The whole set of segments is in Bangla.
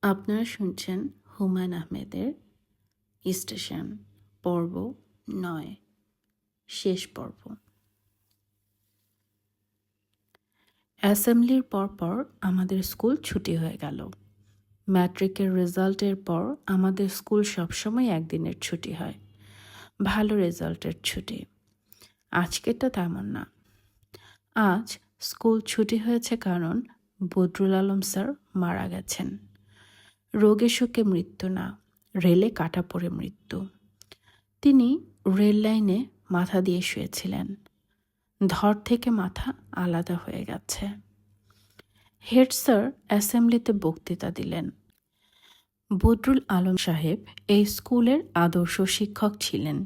আপনারা শুনছেন হুমায়ুন আহমেদের স্টেশন পর্ব ৯, শেষ পর্ব। অ্যাসেম্বলির পরপর আমাদের স্কুল ছুটি হয়ে গেল। ম্যাট্রিকের রেজাল্টের পর আমাদের স্কুল সবসময় একদিনের ছুটি হয়, ভালো রেজাল্টের ছুটি। আজকেরটা তেমন না। আজ স্কুল ছুটি হয়েছে কারণ বদরুল আলম স্যার মারা গেছেন। রোগে শোকে মৃত্যু না, রেলে কাটা পড়ে মৃত্যু। তিনি রেল লাইনে মাথা দিয়ে শুয়েছিলেন। ধর থেকে মাথা আলাদা হয়ে গেছে। হেড স্যার অ্যাসেম্বলিতে বক্তৃতা দিলেন। বদরুল আলম সাহেব এই স্কুলের আদর্শ শিক্ষক ছিলেন।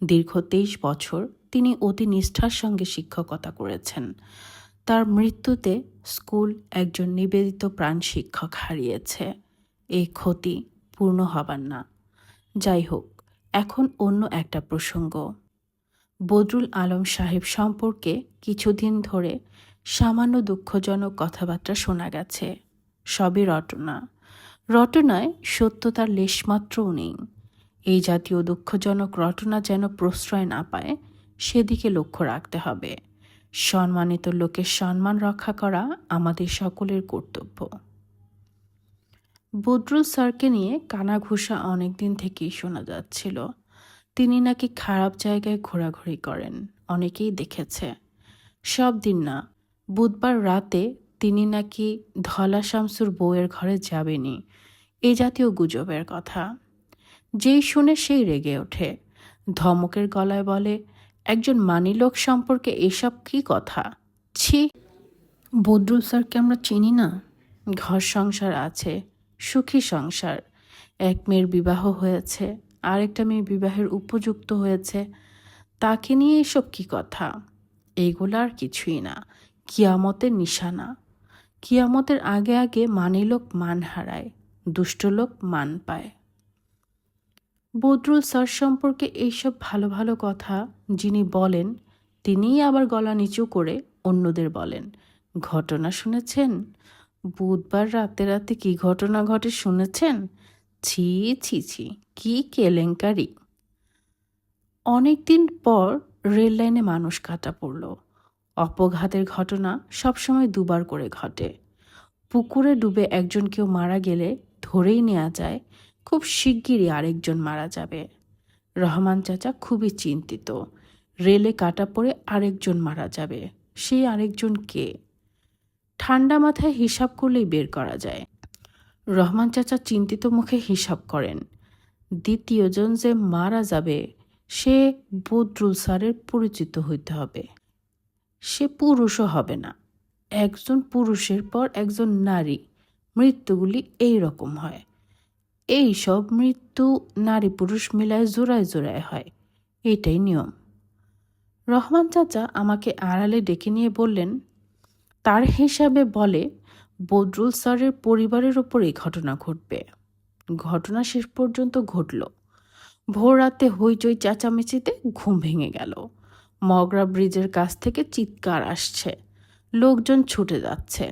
দীর্ঘ 23 বছর তিনি অতি নিষ্ঠার সঙ্গে শিক্ষকতা করেছেন। তার মৃত্যুতে স্কুল একজন নিবেদিত প্রাণ শিক্ষক হারিয়েছে। এই ক্ষতি পূর্ণ হবার না। যাই হোক, এখন অন্য একটা প্রসঙ্গ। বদরুল আলম সাহেব সম্পর্কে কিছুদিন ধরে সামান্য দুঃখজনক কথাবার্তা শোনা গেছে। সবই রটনা। রটনায় সত্যতার লেশমাত্রও নেই। এই জাতীয় দুঃখজনক রটনা যেন প্রশ্রয় না পায়, সেদিকে লক্ষ্য রাখতে হবে। সম্মানিত লোকের সম্মান রক্ষা করা আমাদের সকলের কর্তব্য। বদরুল স্যারকে নিয়ে কানাঘুষা অনেকদিন থেকেই শোনা যাচ্ছিল। তিনি নাকি খারাপ জায়গায় ঘোরাঘুরি করেন, অনেকেই দেখেছে। সব দিন না, বুধবার রাতে তিনি নাকি ধলা শামসুর বউয়ের ঘরে যাবেনি, এ জাতীয় গুজবের কথা। যেই শুনে সেই রেগে ওঠে, ধমকের গলায় বলে, একজন মানি লোক সম্পর্কে এসব কি কথা? ছি! বদরুল স্যারকে আমরা চিনি না? ঘর সংসার আছে, সুখী সংসার। এক মেয়ের বিবাহ হয়েছে, আরেকটা মেয়ে বিবাহের উপযুক্ত হয়েছে। তাকে নিয়ে এসব কি কথা? এইগুলো আর কিছুই না, কিয়ামতের নিশানা। কিয়ামতের আগে আগে মানি লোক মান হারায়, দুষ্ট লোক মান পায়। বদরুল স্যার সম্পর্কে এইসব ভালো ভালো কথা যিনি বলেন, তিনিই আবার গলা নিচু করে অন্যদের বলেন, ঘটনা শুনেছেন? বুধবার রাতে রাতে কি ঘটনা ঘটে শুনেছেন? ছি ছি ছি, কি কেলেঙ্কারি! অনেকদিন পর রেল লাইনে মানুষ কাটা পড়ল। অপঘাতের ঘটনা সবসময় দুবার করে ঘটে। পুকুরে ডুবে একজন কেউ মারা গেলে ধরেই নেওয়া যায় খুব শিগগিরই আরেকজন মারা যাবে। রহমান চাচা খুবই চিন্তিত, রেলে কাটা পড়ে আরেকজন মারা যাবে। সেই আরেকজন কে? ঠান্ডা মাথায় হিসাব করলেই বের করা যায়। রহমান চাচা চিন্তিত মুখে হিসাব করেন, দ্বিতীয়জন যে মারা যাবে সে বদরুল স্যারের পরিচিত হইতে হবে। সে পুরুষও হবে না। একজন পুরুষের পর একজন নারী, মৃত্যুগুলি এই রকম হয়। এই সব মৃত্যু নারী পুরুষ মিলায় জোড়ায় জোড়ায় হয়, এটাই নিয়ম। রহমান চাচা আমাকে আড়ালে ডেকে নিয়ে বললেন, তার হিসাবে বলে বদরুল স্যারের পরিবারের ওপর এই ঘটনা ঘটবে। ঘটনা শেষ পর্যন্ত ঘটল। ভোর রাতে হইচই চেঁচামেচিতে ঘুম ভেঙে গেল। মগরা ব্রিজের কাছ থেকে চিৎকার আসছে, লোকজন ছুটে যাচ্ছে।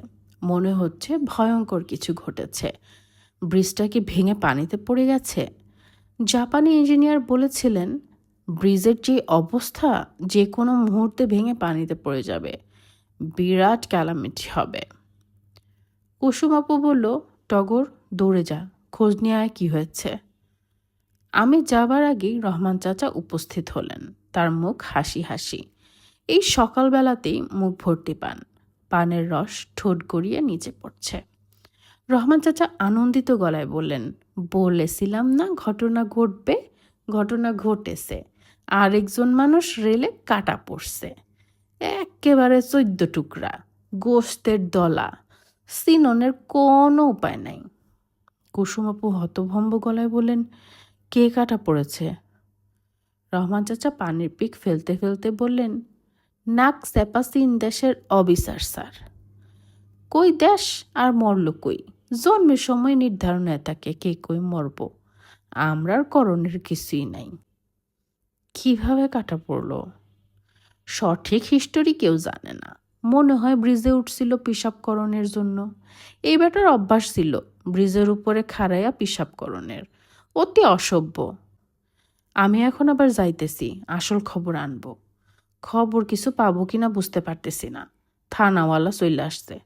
মনে হচ্ছে ভয়ঙ্কর কিছু ঘটেছে। ব্রিজটা কি ভেঙে পানিতে পড়ে গেছে? জাপানি ইঞ্জিনিয়ার বলেছিলেন, ব্রিজের যে অবস্থা যে কোনো মুহূর্তে ভেঙে পানিতে পড়ে যাবে, বিরাট ক্যালামিটি হবে। কুসুম আপু বলল, টগর দৌড়ে যা, খোঁজ নিয়ে আয় কি হয়েছে। আমি যাবার আগেই রহমান চাচা উপস্থিত হলেন। তার মুখ হাসি হাসি। এই সকালবেলাতেই মুখ ভর্তি পান, পানের রস ঠোঁট গড়িয়ে নিচে পড়ছে। রহমান চাচা আনন্দিত গলায় বললেন, বলেছিলাম না ঘটনা ঘটবে? ঘটনা ঘটেছে। আরেকজন মানুষ রেলে কাটা পড়ছে, একেবারে 14 টুকরা, গোস্তের দলা, সিননের কোনো উপায় নাই। কুসুম আপু হতভম্ব গলায় বললেন, কে কাটা পড়েছে? রহমান চাচা পানির পিক ফেলতে ফেলতে বললেন, নাক সেপাসিন দেশের অবিচার স্যার। কই দেশ আর মরল কই? জন্মের সময় নির্ধারণ থাকে কে কই মরব, আমরার করণের কিছুই নাই। কিভাবে কাটা পড়ল? সঠিক হিস্টোরি কেউ জানে না, মনে হয় ব্রিজে উঠছিল পিশাবকরণের জন্য। এই বেটার অভ্যাস ছিল ব্রিজের উপরে খাড়াইয়া পিশাবকরণের। অতি অসভ্য। আমি এখন আবার যাইতেছি, আসল খবর আনবো। খবর কিছু পাবো কিনা বুঝতে পারতেছি না। থানাওয়ালা চলে আসছে,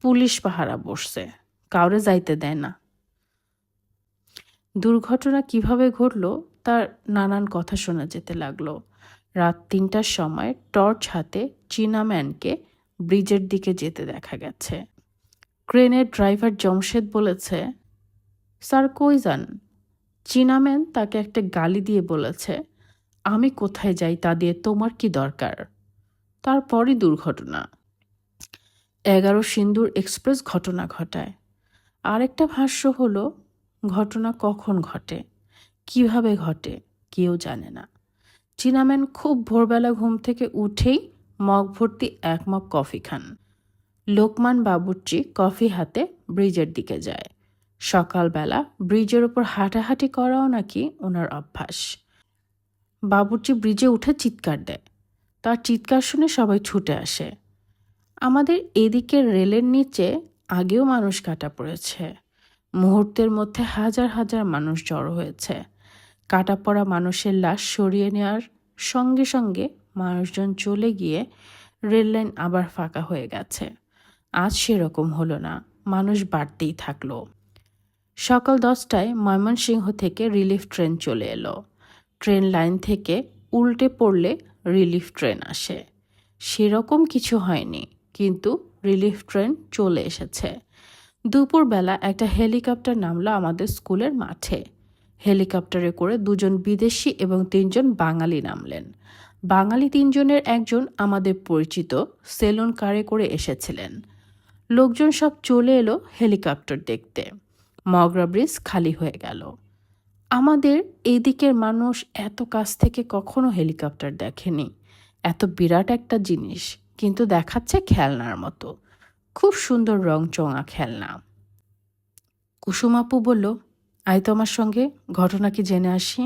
পুলিশ পাহারা বসছে, কাউরে যাইতে দেয় না। দুর্ঘটনা কিভাবে ঘটল তার নানান কথা শোনা যেতে লাগলো। রাত ৩টার সময় টর্চ হাতে চীনা ম্যানকে ব্রিজের দিকে যেতে দেখা গেছে। ক্রেনের ড্রাইভার জমশেদ বলেছে, স্যার কই যান? চীনা ম্যান তাকে একটা গালি দিয়ে বলেছে, আমি কোথায় যাই তা দিয়ে তোমার কি দরকার? তারপরই দুর্ঘটনা। ১১ সিন্দুর এক্সপ্রেস ঘটনা ঘটায়। আরেকটা ভাষ্য হলো, ঘটনা কখন ঘটে, কিভাবে ঘটে কেউ জানে না। চীনাম্যান খুব ভোরবেলা ঘুম থেকে উঠেই মগ ভর্তি ১ মগ কফি খান। লোকমান বাবুর্চি কফি হাতে ব্রিজের দিকে যায়। সকালবেলা ব্রিজের ওপর হাঁটাহাঁটি করাও নাকি ওনার অভ্যাস। বাবুর্চি ব্রিজে উঠে চিৎকার দেয়। তার চিৎকার শুনে সবাই ছুটে আসে। আমাদের এদিকে রেলের নিচে আগেও মানুষ কাটা পড়েছে। মুহূর্তের মধ্যে হাজার হাজার মানুষ জড়ো হয়েছে। কাটা পড়া মানুষের লাশ সরিয়ে নেওয়ার সঙ্গে সঙ্গে মানুষজন চলে গিয়ে রেললাইন আবার ফাঁকা হয়ে গেছে। আজ সেরকম হলো না, মানুষ বাড়তেই থাকলো। সকাল 10টায় ময়মনসিংহ থেকে রিলিফ ট্রেন চলে এলো। ট্রেন লাইন থেকে উল্টে পড়লে রিলিফ ট্রেন আসে। সেরকম কিছু হয়নি, কিন্তু রিলিফ ট্রেন চলে এসেছে। দুপুরবেলা একটা হেলিকপ্টার নামলো আমাদের স্কুলের মাঠে। হেলিকপ্টারে করে 2 জন বিদেশি এবং 3 জন বাঙালি নামলেন। বাঙালি 3 জনের একজন আমাদের পরিচিত, সেলুন কারে করে এসেছিলেন। লোকজন সব চলে এলো হেলিকপ্টার দেখতে। মগরা ব্রিজ খালি হয়ে গেল। আমাদের এদিকের মানুষ এত কাছ থেকে কখনো হেলিকপ্টার দেখেনি। এত বিরাট একটা জিনিস, কিন্তু দেখাচ্ছে খেলনার মতো। খুব সুন্দর রংচঙা খেলনা। কুসুম আপু বলল, আয় তো আমার সঙ্গে, ঘটনা কি জেনে আসি।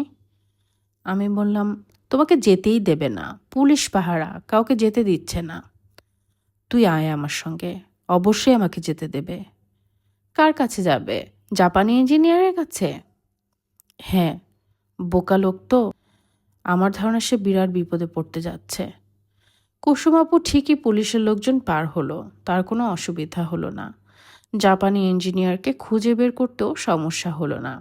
আমি বললাম, তোমাকে যেতেই দেবে না, পুলিশ পাহারা, কাউকে যেতে দিচ্ছে না। তুই আয় আমার সঙ্গে, অবশ্যই আমাকে যেতে দেবে। কার কাছে যাবে? জাপানি ইঞ্জিনিয়ারের কাছে? হ্যাঁ, বোকা লোক তো। আমার ধারণা সে বিরাট বিপদে পড়তে যাচ্ছে। কুসুম আপু ঠিকই পুলিশের লোকজন পার হলো, তার কোনো অসুবিধা হলো না। জাপানি ইঞ্জিনিয়ারকে খুঁজে বের করতেও সমস্যা হলো না।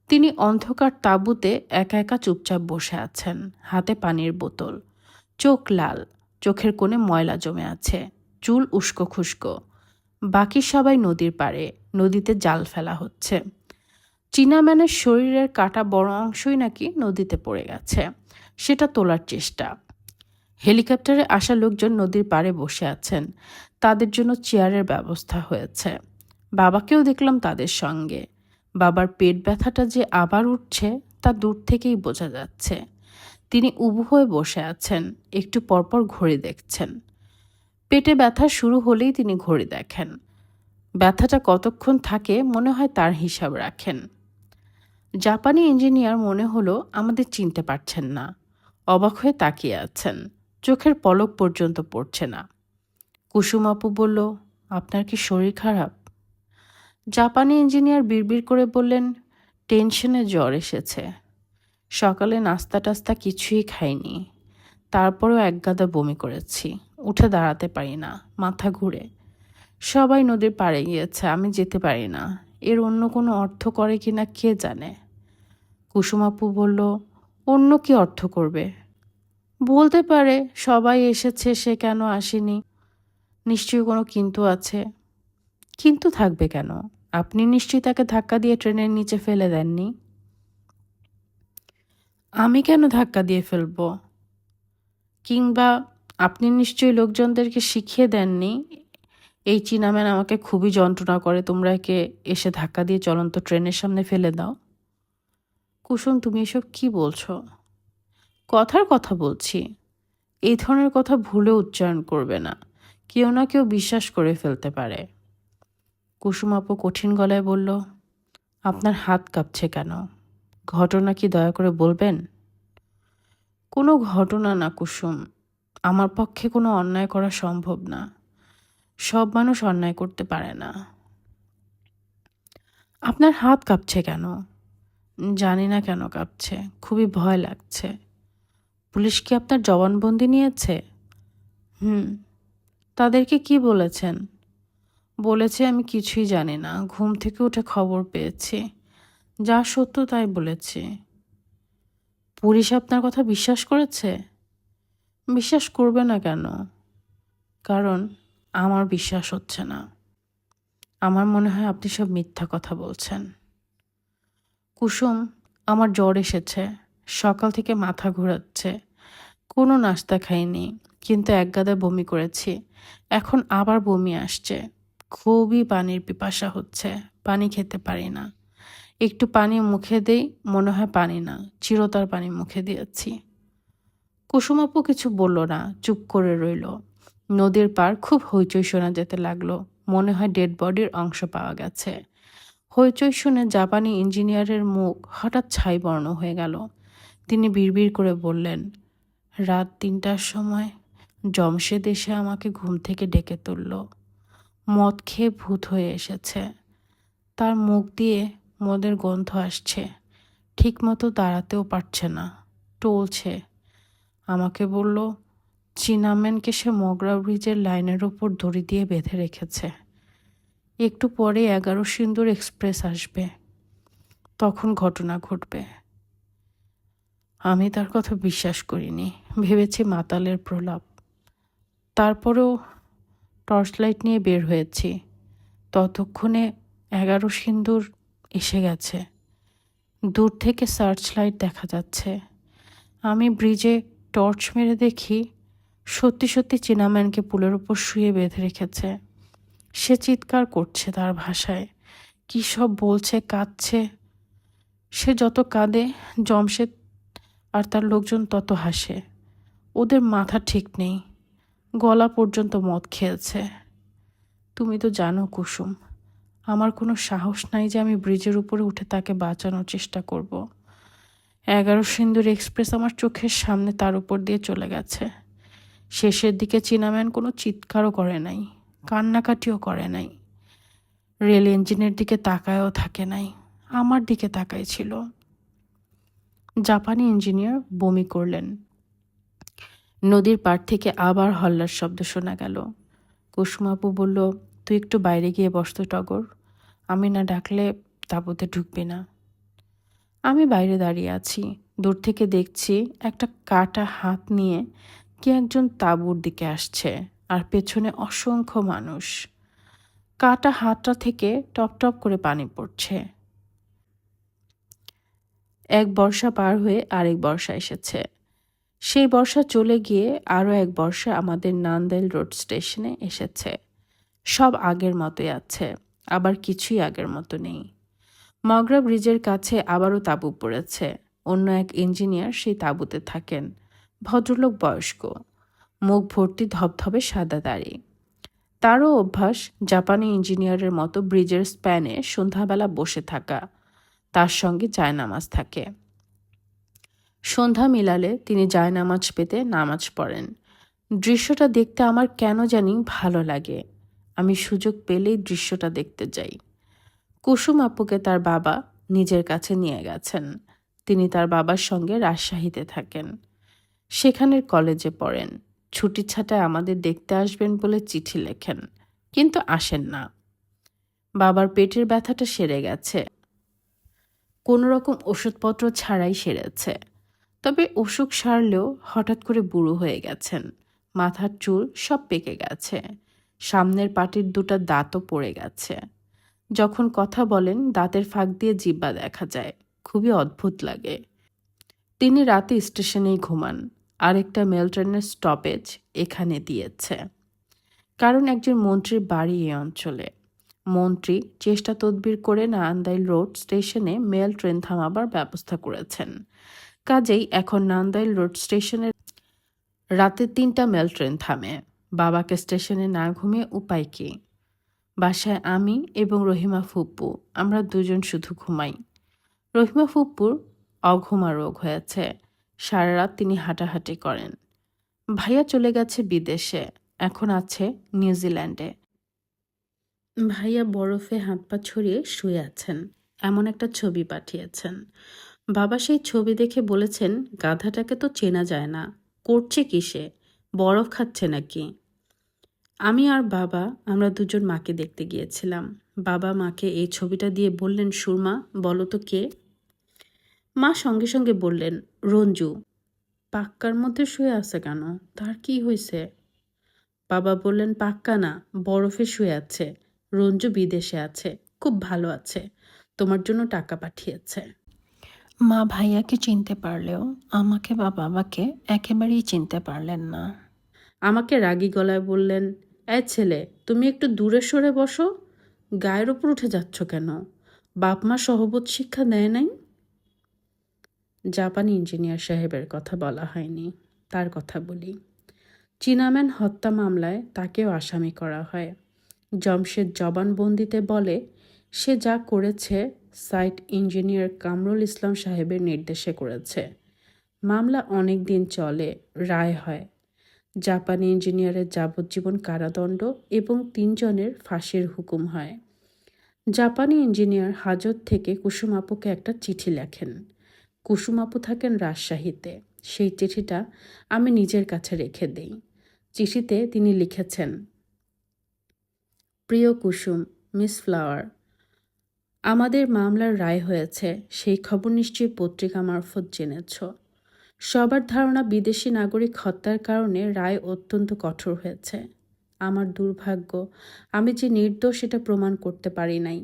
তিনি অন্ধকার তাঁবুতে একা একা চুপচাপ বসে আছেন, হাতে পানির বোতল। চোখ লাল, চোখের কোণে ময়লা জমে আছে, চুল উস্কো খুস্কো। বাকি সবাই নদীর পাড়ে, নদীতে জাল ফেলা হচ্ছে। চীনাম্যানের শরীরের কাটা বড় অংশই নাকি নদীতে পড়ে গেছে, সেটা তোলার চেষ্টা। হেলিকপ্টারে আসা লোকজন নদীর পাড়ে বসে আছেন, তাদের জন্য চেয়ারের ব্যবস্থা হয়েছে। বাবাকেও দেখলাম তাদের সঙ্গে। বাবার পেট ব্যথাটা যে আবার উঠছে তা দূর থেকেই বোঝা যাচ্ছে। তিনি উবু হয়ে বসে আছেন, একটু পরপর ঘড়ি দেখছেন। পেটে ব্যথা শুরু হলেই তিনি ঘড়ি দেখেন। ব্যথাটা কতক্ষণ থাকে মনে হয় তার হিসাব রাখেন। জাপানি ইঞ্জিনিয়ার মনে হলো আমাদের চিনতে পারছেন না, অবাক হয়ে তাকিয়ে আছেন, চোখের পলক পর্যন্ত পড়ছে না। কুসুম আপু বলল, আপনার কি শরীর খারাপ? জাপানি ইঞ্জিনিয়ার বিড়বিড় করে বললেন, টেনশনে জ্বর এসেছে। সকালে নাস্তা টাস্তা কিছুই খাইনি, তারপরেও একগাদা বমি করেছি, উঠে দাঁড়াতে পারি না, মাথা ঘুরে। সবাই নদীর পাড়ে গিয়েছে, আমি যেতে পারি না। এর অন্য কোনো অর্থ করে কিনা কে জানে। কুসুম আপু বলল, অন্য কি অর্থ করবে? বলতে পারে সবাই এসেছে, সে কেন আসেনি। নিশ্চয়ই কোনো কিন্তু আছে। কিন্তু থাকবে কেন? আপনি নিশ্চয়ই তাকে ধাক্কা দিয়ে ট্রেনের নিচে ফেলে দেননি। আমি কেন ধাক্কা দিয়ে ফেলব? কিংবা আপনি নিশ্চয়ই লোকজনদেরকে শিখিয়ে দেননি, এই চীনাম্যান আমাকে খুবই যন্ত্রণা করে, তোমরা একে এসে ধাক্কা দিয়ে চলন্ত ট্রেনের সামনে ফেলে দাও। কুসুম, তুমি এসব কি বলছো? কথার কথা বলছি। এই ধরনের কথা ভুলে উচ্চারণ করবে না, কেউ না কেউ বিশ্বাস করে ফেলতে পারে। কুসুম আপু কঠিন গলায় বলল, আপনার হাত কাঁপছে কেন? ঘটনা কি দয়া করে বলবেন? কোনো ঘটনা না কুসুম, আমার পক্ষে কোনো অন্যায় করা সম্ভব না। সব মানুষ অন্যায় করতে পারে না। আপনার হাত কাঁপছে কেন? জানি না কেন কাঁপছে, খুবই ভয় লাগছে। পুলিশ কি আপনার জবানবন্দি নিয়েছে? হুম। তাদেরকে কি বলেছেন? বলেছে আমি কিছুই জানি না, ঘুম থেকে উঠে খবর পেয়েছি, যা সত্য তাই বলেছি। পুলিশ আপনার কথা বিশ্বাস করেছে? বিশ্বাস করবে না কেন? কারণ আমার বিশ্বাস হচ্ছে না। আমার মনে হয় আপনি সব মিথ্যা কথা বলছেন। কুসুম, আমার জ্বর এসেছে, সকাল থেকে মাথা ঘোরাচ্ছে, কোনো নাস্তা খাইনি, কিন্তু একগাদা বমি করেছি, এখন আবার বমি আসছে, খুবই পানির পিপাসা হচ্ছে, পানি খেতে পারি না। একটু পানি মুখে দেই, মনে হয় পানি না, চিরতার পানি মুখে দিয়েছি। কুসুম আপু কিছু বলল না, চুপ করে রইল। নদীর পার খুব হইচই শোনা যেতে লাগলো, মনে হয় ডেড বডির অংশ পাওয়া গেছে। হইচই শুনে জাপানি ইঞ্জিনিয়ারের মুখ হঠাৎ ছাই বর্ণ হয়ে গেল। তিনি বিড়বিড় করে বললেন, রাত ৩টার সময় জমশেদ এসে আমাকে ঘুম থেকে ডেকে তুলল। মদ খেয়ে ভূত হয়ে এসেছে। তার মুখ দিয়ে মদের গন্ধ আসছে, ঠিকমতো দাঁড়াতেও পারছে না, টলছে। আমাকে বলল চিনাম্যানকে সে মগরা ব্রিজের লাইনের ওপর দড়ি দিয়ে বেঁধে রেখেছে। একটু পরে 11 সিন্দুর এক্সপ্রেস আসবে, তখন ঘটনা ঘটবে। আমি তার কথা বিশ্বাস করিনি, ভেবেছি মাতালের প্রলাপ। তারপরেও টর্চ লাইট নিয়ে বের হয়েছি, ততক্ষণে 11 সিন্দুর এসে গেছে। দূর থেকে সার্চ লাইট দেখা যাচ্ছে। আমি ব্রিজে টর্চ মেরে দেখি সত্যি সত্যি চিনাম্যানকে পুলের উপর শুয়ে বেঁধে রেখেছে। সে চিৎকার করছে তার ভাষায়, কী সব বলছে, কাঁদছে। সে যত কাঁদে জমশেদ আর তার লোকজন তত হাসে। ওদের মাথা ঠিক নেই, গলা পর্যন্ত মদ খেয়েছে। তুমি তো জানো কুসুম, আমার কোনো সাহস নাই যে আমি ব্রিজের উপরে উঠে তাকে বাঁচানোর চেষ্টা করব। 11 সিন্দুর এক্সপ্রেস আমার চোখের সামনে তার উপর দিয়ে চলে গেছে। শেষের দিকে চিনাম্যান কোনো চিৎকারও করে নাই, কান্নাকাটিও করে নাই, রেল ইঞ্জিনের দিকে তাকায়ও থাকে নাই, আমার দিকে তাকাই ছিল। জাপানি ইঞ্জিনিয়ার বমি করলেন। নদীর পাড় থেকে আবার হল্লার শব্দ শোনা গেল। কুসুম আপু বলল, তুই একটু বাইরে গিয়ে বসতো টগর, আমি না ডাকলে তাঁবুতে ঢুকবি না। আমি বাইরে দাঁড়িয়ে আছি, দূর থেকে দেখছি একটা কাটা হাত নিয়ে কে একজন তাঁবুর দিকে আসছে, আর পেছনে অসংখ্য মানুষ। কাটা হাতটা থেকে টপ টপ করে পানি পড়ছে। এক বর্ষা পার হয়ে আরেক বর্ষা এসেছে। সেই বর্ষা চলে গিয়ে আরও এক বর্ষা আমাদের নান্দাইল রোড স্টেশনে এসেছে। সব আগের মতোই আছে, আবার কিছুই আগের মতো নেই। মগরা ব্রিজের কাছে আবারও তাঁবু পড়েছে। অন্য এক ইঞ্জিনিয়ার সেই তাঁবুতে থাকেন, ভদ্রলোক, বয়স্ক, মুখ ভর্তি ধবধবে সাদা দাড়ি। তারও অভ্যাস জাপানি ইঞ্জিনিয়ারের মতো ব্রিজের স্প্যানে সন্ধ্যাবেলা বসে থাকা, তার সঙ্গে জায়নামাজ থাকে। সন্ধ্যা মিলালে তিনি জায়নামাজ পেতে নামাজ পড়েন। দৃশ্যটা দেখতে আমার কেন জানি ভালো লাগে। আমি সুযোগ পেলেই দৃশ্যটা দেখতে যাই। কুসুম আপুকে তার বাবা নিজের কাছে নিয়ে গেছেন। তিনি তার বাবার সঙ্গে রাজশাহীতে থাকেন, সেখানের কলেজে পড়েন। ছুটি ছাটায় আমাদের দেখতে আসবেন বলে চিঠি লেখেন, কিন্তু আসেন না। বাবার পেটের ব্যথাটা সেরে গেছে, কোনো রকম ওষুধপত্র ছাড়াই সেরেছে। তবে অসুখ সারলেও হঠাৎ করে বুড়ো হয়ে গেছেন, মাথার চুল সব পেকে গেছে, সামনের পাটির দুটো দাঁতও পড়ে গেছে। যখন কথা বলেন দাঁতের ফাঁক দিয়ে জিহ্বা দেখা যায়, খুবই অদ্ভুত লাগে। তিনি রাতে স্টেশনেই ঘুমান, আরেকটা মেল ট্রেনের স্টপেজ এখানে দিয়েছে, কারণ একজন মন্ত্রীর বাড়ি এই অঞ্চলে। মন্ত্রী চেষ্টা তদবির করে নান্দাইল রোড স্টেশনে মেল ট্রেন থামাবার ব্যবস্থা করেছেন। কাজেই এখন নান্দাইল রোড স্টেশনে রাতে 3টা মেল ট্রেন থামে। বাবাকে স্টেশনে না ঘুমিয়ে উপায় কি? বাসায় আমি এবং রহিমা ফুপ্পু, আমরা দুজন শুধু ঘুমাই। রহিমা ফুপ্পুর অঘুমা রোগ হয়েছে, সারা রাত তিনি হাঁটাহাঁটি করেন। ভাইয়া চলে গেছে বিদেশে, এখন আছে নিউজিল্যান্ডে। ভাইয়া বরফে হাত পা ছড়িয়ে শুয়ে আছেন, এমন একটা ছবি পাঠিয়েছেন। বাবা সেই ছবি দেখে বলেছেন, গাধাটাকে তো চেনা যায় না, করছে কিসে, বরফ খাচ্ছে নাকি? আমি আর বাবা আমরা দুজন মাকে দেখতে গিয়েছিলাম। বাবা মাকে এই ছবিটা দিয়ে বললেন, সুরমা বলো তো কে? মা সঙ্গে সঙ্গে বললেন, রঞ্জু। পাক্কার মধ্যে শুয়ে আছে কেন, তার কি হয়েছে? বাবা বললেন, পাক্কা না, বরফে শুয়ে আছে। রঞ্জু বিদেশে আছে, খুব ভালো আছে, তোমার জন্য টাকা পাঠিয়েছে। মা ভাইয়াকে চিনতে পারলেও আমাকে বা বাবাকে একেবারেই চিনতে পারলেন না। আমাকে রাগী গলায় বললেন, এই ছেলে, তুমি একটু দূরে সরে বসো, গায়ের ওপর উঠে যাচ্ছ কেন? বাপ মা সহবত শিক্ষা দেয় নাই? জাপানি ইঞ্জিনিয়ার সাহেবের কথা বলা হয়নি, তার কথা বলি। চীনাম্যান হত্যা মামলায় তাকেও আসামি করা হয়। জমশেদ জবানবন্দিতে বলে, সে যা করেছে সাইট ইঞ্জিনিয়ার কামরুল ইসলাম সাহেবের নির্দেশে করেছে। মামলা অনেক দিন চলে, রায় হয়। জাপানি ইঞ্জিনিয়ারের যাবজ্জীবন কারাদণ্ড এবং 3 জনের ফাঁসির হুকুম হয়। জাপানি ইঞ্জিনিয়ার হাজত থেকে কুসুম আপুকে একটা চিঠি লেখেন। কুসুম আপু থাকেন রাজশাহীতে। সেই চিঠিটা আমি নিজের কাছে রেখে দেই। চিঠিতে তিনি লিখেছেন, প্রিয় কুসুম, মিস ফ্লাওয়ার, আমাদের মামলার রায় হয়েছে, সেই খবর নিশ্চয়ই পত্রিকা মারফত জেনেছ। সবার ধারণা বিদেশি নাগরিক হত্যার কারণে রায় অত্যন্ত কঠোর হয়েছে। আমার দুর্ভাগ্য, আমি যে নির্দোষ সেটা প্রমাণ করতে পারি নাই।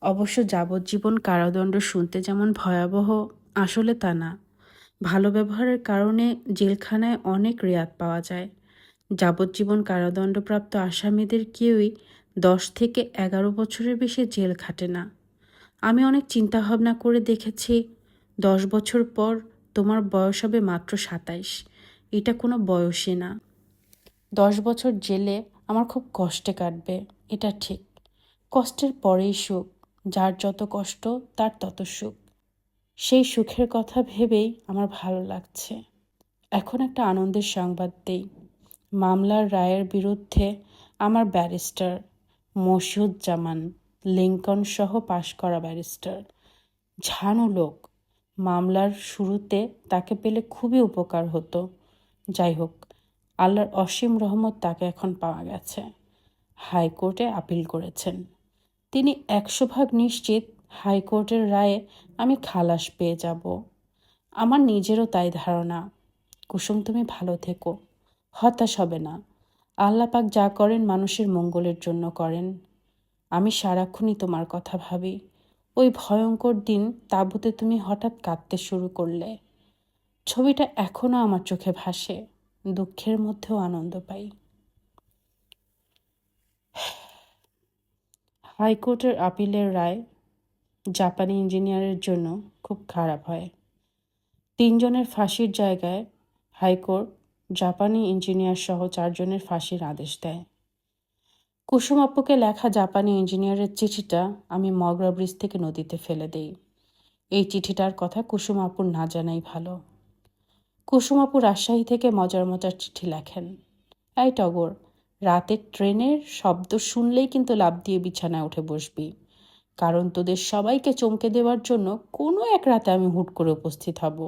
অবশ্য যাবজ্জীবন কারাদণ্ড শুনতে যেমন ভয়াবহ, আসলে তা না। ভালো ব্যবহারের কারণে জেলখানায় অনেক রেয়াত পাওয়া যায়। যাবজ্জীবন কারাদণ্ডপ্রাপ্ত আসামিদের কেউই 10 থেকে 11 বছরের বেশি জেল খাটে না। আমি অনেক চিন্তাভাবনা করে দেখেছি, 10 বছর পর তোমার বয়স হবে মাত্র 27। এটা কোনো বয়সই না। 10 বছর জেলে আমার খুব কষ্টে কাটবে, এটা ঠিক। কষ্টের পরেই সুখ, যার যত কষ্ট তার তত সুখ। সেই সুখের কথা ভেবেই আমার ভালো লাগছে। এখন একটা আনন্দের সংবাদ দেই। মামলার রায়ের বিরুদ্ধে আমার ব্যারিস্টার মশিউজ্জামান, লিঙ্কন সহ পাশ করা ব্যারিস্টার, ঝানু লোক। মামলার শুরুতে তাকে পেলে খুবই উপকার হতো। যাই হোক, আল্লাহর অসীম রহমত তাকে এখন পাওয়া গেছে। হাইকোর্টে আপিল করেছেন। তিনি 100% নিশ্চিত হাইকোর্টের রায়ে আমি খালাস পেয়ে যাব। আমার নিজেরও তাই ধারণা। কুসুম, তুমি ভালো থেকো, হতাশ হবে না। আল্লাহ পাক যা করেন মানুষের মঙ্গলের জন্য করেন। আমি সারাক্ষণই তোমার কথা ভাবি। ওই ভয়ঙ্কর দিন তাঁবুতে তুমি হঠাৎ কাঁদতে শুরু করলে। ছবিটা এখনো আমার চোখে ভাসে, দুঃখের মধ্যেও আনন্দ পাই। হাইকোর্টের আপিলের রায় জাপানি ইঞ্জিনিয়ারের জন্য খুব খারাপ হয়। 3 জনের ফাঁসির জায়গায় হাইকোর্ট জাপানি ইঞ্জিনিয়ার সহ 4 জনের ফাঁসির আদেশ দেয়। কুসুম আপুকে লেখা জাপানি ইঞ্জিনিয়ারের চিঠিটা আমি মগরা ব্রিজ থেকে নদীতে ফেলে দেই। এই চিঠিটার কথা কুসুম আপুর না জানাই ভালো। কুসুম আপু রাজশাহী থেকে মজার মজার চিঠি লেখেন। এই টগর, রাতের ট্রেনের শব্দ শুনলেই কিন্তু লাফ দিয়ে বিছানায় উঠে বসবি, কারণ তোদের সবাইকে চমকে দেওয়ার জন্য কোনো এক রাতে আমি হুট করে উপস্থিত হব।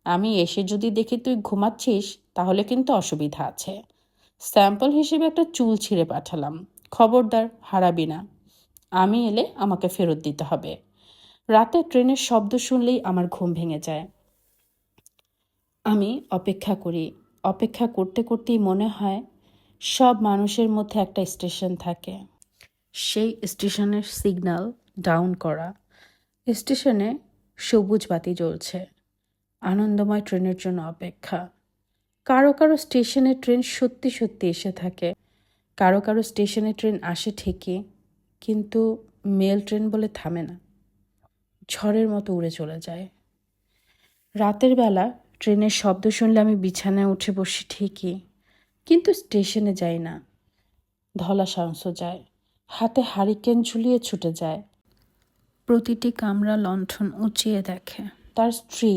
আমি এসে যদি দেখি তুই ঘুমাচ্ছিস, তাহলে কিন্তু অসুবিধা আছে। স্যাম্পল হিসেবে একটা চুল ছিঁড়ে পাঠালাম, খবরদার হারাবি না। আমি এলে আমাকে ফেরত দিতে হবে। রাতে ট্রেনের শব্দ শুনলেই আমার ঘুম ভেঙে যায়। আমি অপেক্ষা করি। অপেক্ষা করতে করতেই মনে হয় সব মানুষের মধ্যে একটা স্টেশন থাকে, সেই স্টেশনের সিগন্যাল ডাউন করা। স্টেশনে সবুজ বাতি জ্বলছে, আনন্দময় ট্রেনের জন্য অপেক্ষা। কারো কারো স্টেশনে ট্রেন সত্যি সত্যি এসে থাকে, কারো কারো স্টেশনে ট্রেন আসে ঠিকই, কিন্তু মেল ট্রেন বলে থামে না, ঝড়ের মতো উড়ে চলে যায়। রাতের বেলা ট্রেনের শব্দ শুনলে আমি বিছানায় উঠে বসি ঠিকই, কিন্তু স্টেশনে যাই না। ধলা শামস যায়, হাতে হারিকেন ঝুলিয়ে ছুটে যায়। প্রতিটি কামরা লণ্ঠন উঁচিয়ে দেখে। তার স্ত্রী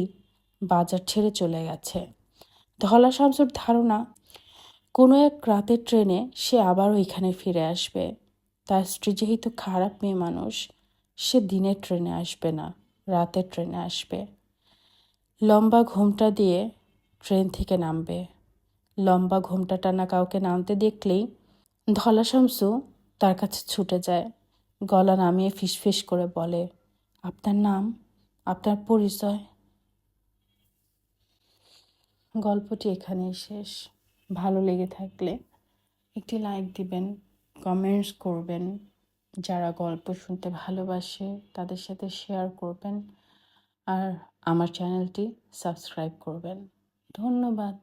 বাজার ছেড়ে চলে গেছে। ধলা শামসুর ধারণা কোনো এক রাতের ট্রেনে সে আবারও এখানে ফিরে আসবে। তার স্ত্রী যেহেতু খারাপ মেয়ে মানুষ, সে দিনের ট্রেনে আসবে না, রাতের ট্রেনে আসবে। লম্বা ঘোমটা দিয়ে ট্রেন থেকে নামবে। লম্বা ঘোমটা টানা কাউকে নামতে দেখলেই ধলা শামসু তার কাছে ছুটে যায়, গলা নামিয়ে ফিসফিস করে বলে, আপনার নাম, আপনার পরিচয়। গল্পটি এখানেই শেষ। ভালো লেগে থাকলে একটি লাইক দিবেন, কমেন্টস করবেন। যারা গল্প শুনতে ভালোবাসে তাদের সাথে শেয়ার করবেন, আর আমার চ্যানেলটি সাবস্ক্রাইব করবেন। ধন্যবাদ।